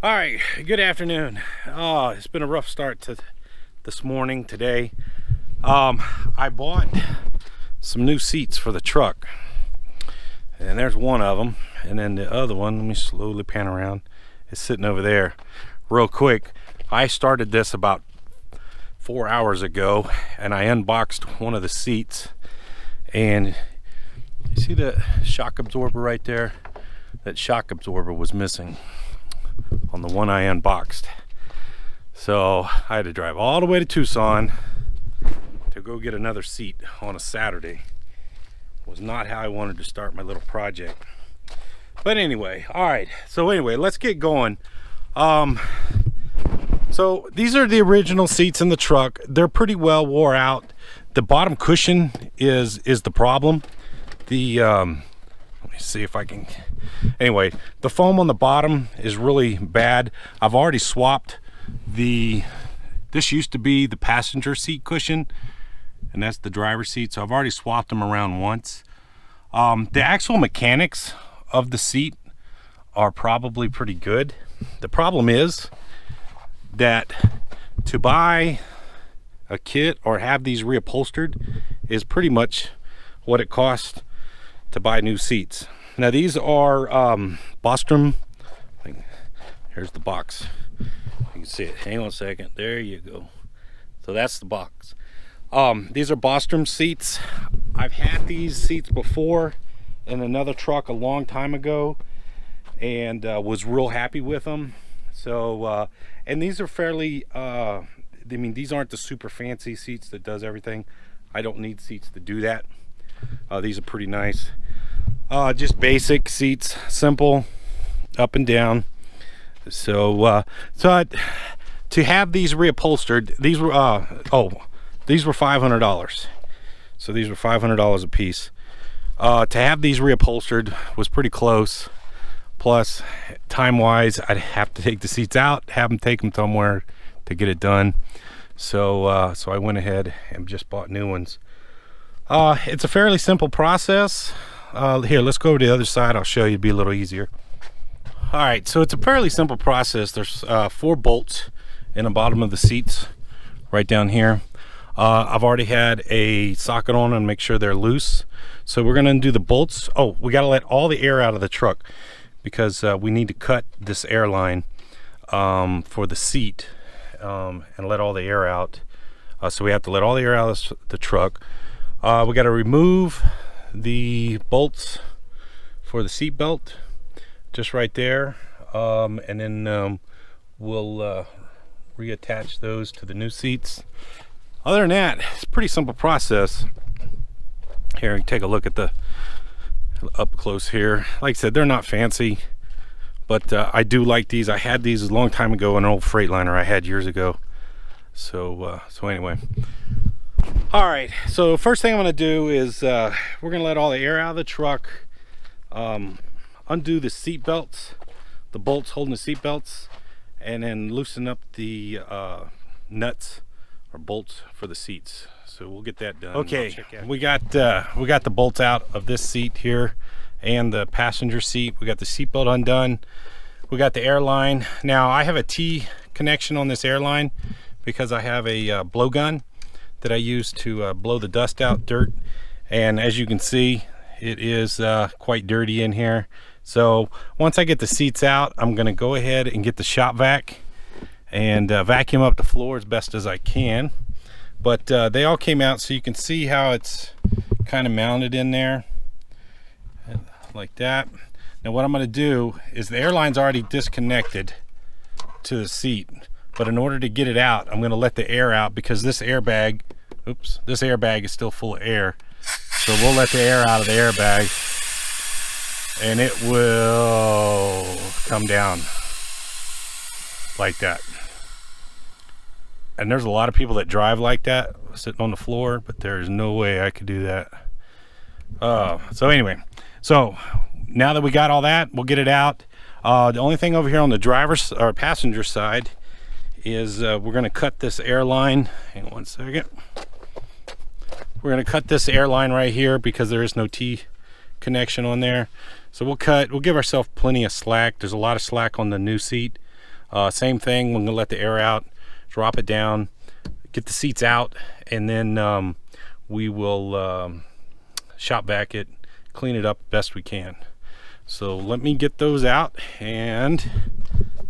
All right, good afternoon. Oh, it's been a rough start to this morning today. I bought some new seats for the truck, and there's one of them, and then the other one, let me slowly pan around, is sitting over there. Real quick, I started this about 4 hours ago, and I unboxed one of the seats, and you see the shock absorber right there? That shock absorber was missing on the one I unboxed. So I had to drive all the way to Tucson to go get another seat on a Saturday. Was not how I wanted to start my little project. But anyway, all right. So anyway, let's get going. So these are the original seats in the truck. They're pretty well wore out. The bottom cushion is the problem. Let me see if I can. Anyway, the foam on the bottom is really bad. I've already swapped this used to be the passenger seat cushion, and that's the driver's seat, so I've already swapped them around once. The actual mechanics of the seat are probably pretty good. The problem is that to buy a kit or have these reupholstered is pretty much what it costs to buy new seats. Now these are Bostrom. Here's the box. You can see it. Hang on a second. There you go. So that's the box. These are Bostrom seats. I've had these seats before in another truck a long time ago, and was real happy with them. So and these are fairly I mean, these aren't the super fancy seats that does everything. I don't need seats to do that. These are pretty nice. Just basic seats, simple, up and down. So to have these reupholstered, these were $500. So these were $500 a piece. To have these reupholstered was pretty close. Plus, time-wise, I'd have to take the seats out, have them take them somewhere to get it done. So so I went ahead and just bought new ones. It's a fairly simple process. Here, let's go over to the other side. I'll show you. It'll be a little easier. All right, so it's a fairly simple process. There's 4 bolts in the bottom of the seats right down here. I've already had a socket on and make sure they're loose. So we're going to undo the bolts. Oh, we got to let all the air out of the truck because we need to cut this air line for the seat and let all the air out. So we have to let all the air out of the truck. We got to remove the bolts for the seat belt just right there, and then we'll reattach those to the new seats. Other than that, it's a pretty simple process. Here, take a look at the up close here. Like I said, they're not fancy, but I do like these. I had these a long time ago in an old Freightliner I had years ago. So anyway. All right, so first thing I'm going to do is we're going to let all the air out of the truck, undo the seat belts, the bolts holding the seat belts, and then loosen up the nuts or bolts for the seats. So we'll get that done. Okay, we got the bolts out of this seat here and the passenger seat. We got the seat belt undone. We got the air line. Now I have a T connection on this air line because I have a blowgun that I use to blow the dust out, dirt, and as you can see, it is quite dirty in here. So once I get the seats out, I'm gonna go ahead and get the shop vac and vacuum up the floor as best as I can. But they all came out, so you can see how it's kind of mounted in there like that. Now what I'm gonna do is the airline's already disconnected to the seat, but in order to get it out, I'm gonna let the air out because this airbag, this airbag is still full of air. So we'll let the air out of the airbag and it will come down like that. And there's a lot of people that drive like that, sitting on the floor, but there's no way I could do that. So anyway, so now that we got all that, we'll get it out. The only thing over here on the driver's or passenger side is we're going to cut this air line. Hang on one second. We're going to cut this air line right here because there is no T connection on there. So we'll give ourselves plenty of slack. There's a lot of slack on the new seat. Same thing, we're gonna let the air out, drop it down, get the seats out, and then we will shop vac it, clean it up best we can. So let me get those out and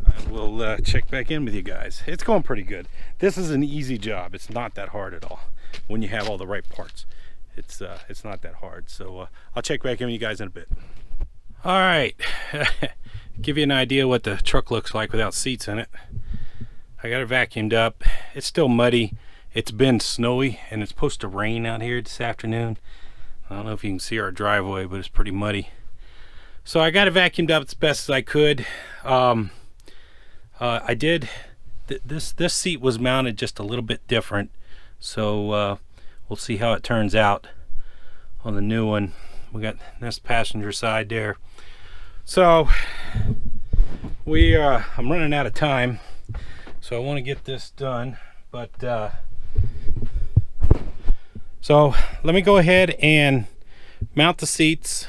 I will check back in with you guys. It's going pretty good. This is an easy job. It's not that hard at all when you have all the right parts. It's not that hard. So I'll check back in with you guys in a bit. All right, give you an idea what the truck looks like without seats in it. I got it vacuumed up. It's still muddy. It's been snowy and it's supposed to rain out here this afternoon. I don't know if you can see our driveway, but it's pretty muddy. So I got it vacuumed up as best as I could. I did, this seat was mounted just a little bit different. So we'll see how it turns out on the new one. We got this passenger side there. So I'm running out of time. So I want to get this done, but so let me go ahead and mount the seats,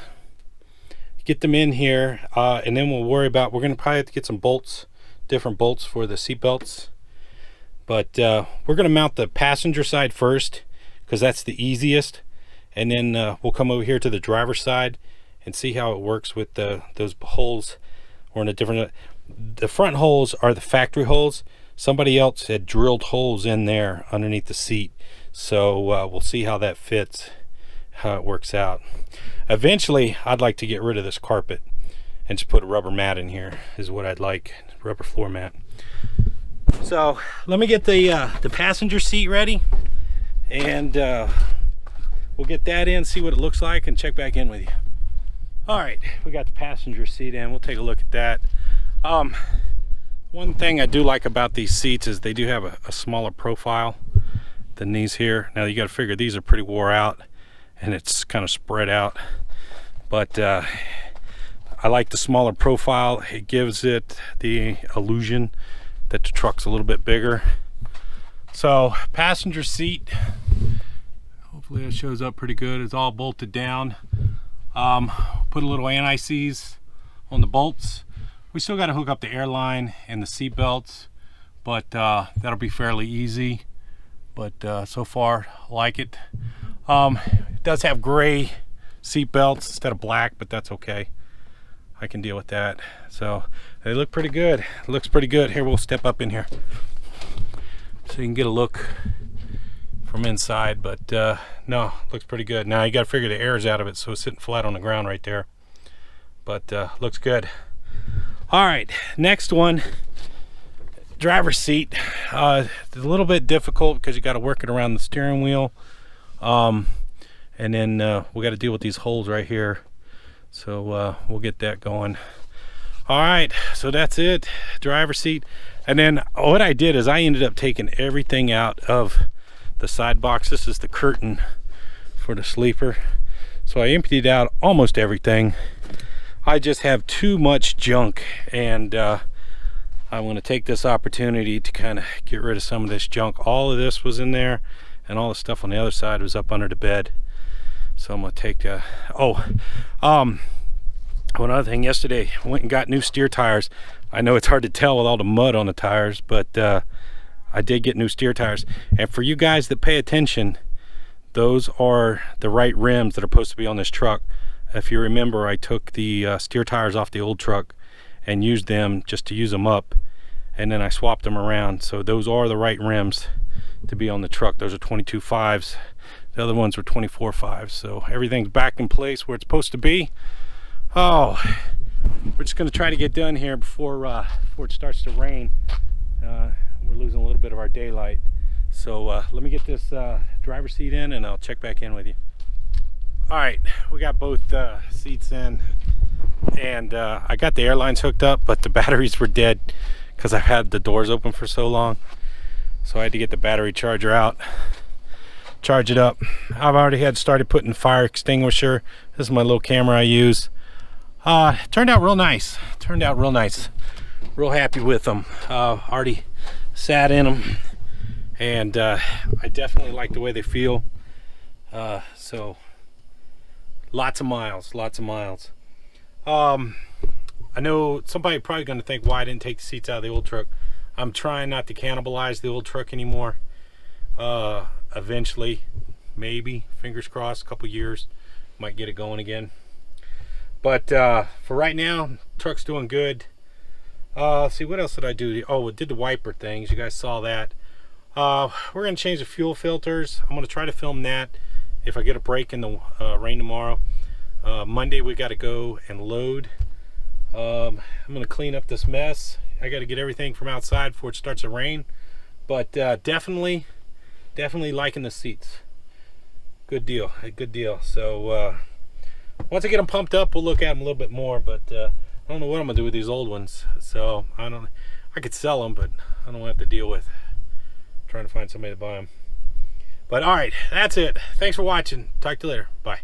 get them in here, and then we'll worry about, we're gonna probably have to get some bolts, different bolts for the seat belts. But we're gonna mount the passenger side first because that's the easiest, and then we'll come over here to the driver's side and see how it works with those holes. Or in a different, the front holes are the factory holes. Somebody else had drilled holes in there underneath the seat, so we'll see how that fits, how it works out. Eventually I'd like to get rid of this carpet and just put a rubber mat in here is what I'd like, rubber floor mat. So let me get the passenger seat ready, and we'll get that in, see what it looks like, and check back in with you. All right, we got the passenger seat in. We'll take a look at that. One thing I do like about these seats is they do have a smaller profile than these here. Now you got to figure these are pretty wore out and it's kind of spread out, but I like the smaller profile. It gives it the illusion that the truck's a little bit bigger. So passenger seat, hopefully it shows up pretty good. It's all bolted down. Put a little anti-seize on the bolts. We still got to hook up the airline and the seat belts, but that'll be fairly easy. But so far I like it. It does have gray seat belts instead of black, but that's okay. I can deal with that. So they look pretty good. It looks pretty good. Here, we'll step up in here so you can get a look from inside. But no, looks pretty good. Now you got to figure the air's out of it, so it's sitting flat on the ground right there. But looks good. All right, next one, driver's seat. It's a little bit difficult because you got to work it around the steering wheel, and then we got to deal with these holes right here. So we'll get that going. All right, so that's it, driver's seat. And then what I did is I ended up taking everything out of the side box. This is the curtain for the sleeper. So I emptied out almost everything. I just have too much junk, and I'm going to take this opportunity to kind of get rid of some of this junk. All of this was in there, and all the stuff on the other side was up under the bed. So I'm going to take one other thing. Yesterday I went and got new steer tires. I know it's hard to tell with all the mud on the tires, but I did get new steer tires. And for you guys that pay attention, those are the right rims that are supposed to be on this truck. If you remember, I took the steer tires off the old truck and used them just to use them up, and then I swapped them around. So those are the right rims to be on the truck. Those are 22.5s. The other ones were 24.5s. So everything's back in place where it's supposed to be. Oh, we're just going to try to get done here before it starts to rain. We're losing a little bit of our daylight. So let me get this driver's seat in, and I'll check back in with you. All right, we got both seats in, and I got the airlines hooked up, but the batteries were dead because I've had the doors open for so long. So I had to get the battery charger out, charge it up. I've already started putting fire extinguisher. This is my little camera I use. Turned out real nice. Turned out real nice. Real happy with them. Already sat in them, and I definitely like the way they feel. So lots of miles. I I know somebody probably going to think why I didn't take the seats out of the old truck. I'm trying not to cannibalize the old truck anymore. Eventually, maybe, fingers crossed, a couple years, might get it going again. But for right now, truck's doing good. Let's see, what else did I do? Oh, it did the wiper things. You guys saw that. We're going to change the fuel filters. I'm going to try to film that if I get a break in the rain tomorrow. Monday we got to go and load. I'm going to clean up this mess. I got to get everything from outside before it starts to rain. But definitely liking the seats. Good deal, a good deal. So once I get them pumped up, we'll look at them a little bit more. But I don't know what I'm going to do with these old ones. So I could sell them, but I don't have to deal with trying to find somebody to buy them. But all right, that's it. Thanks for watching. Talk to you later. Bye.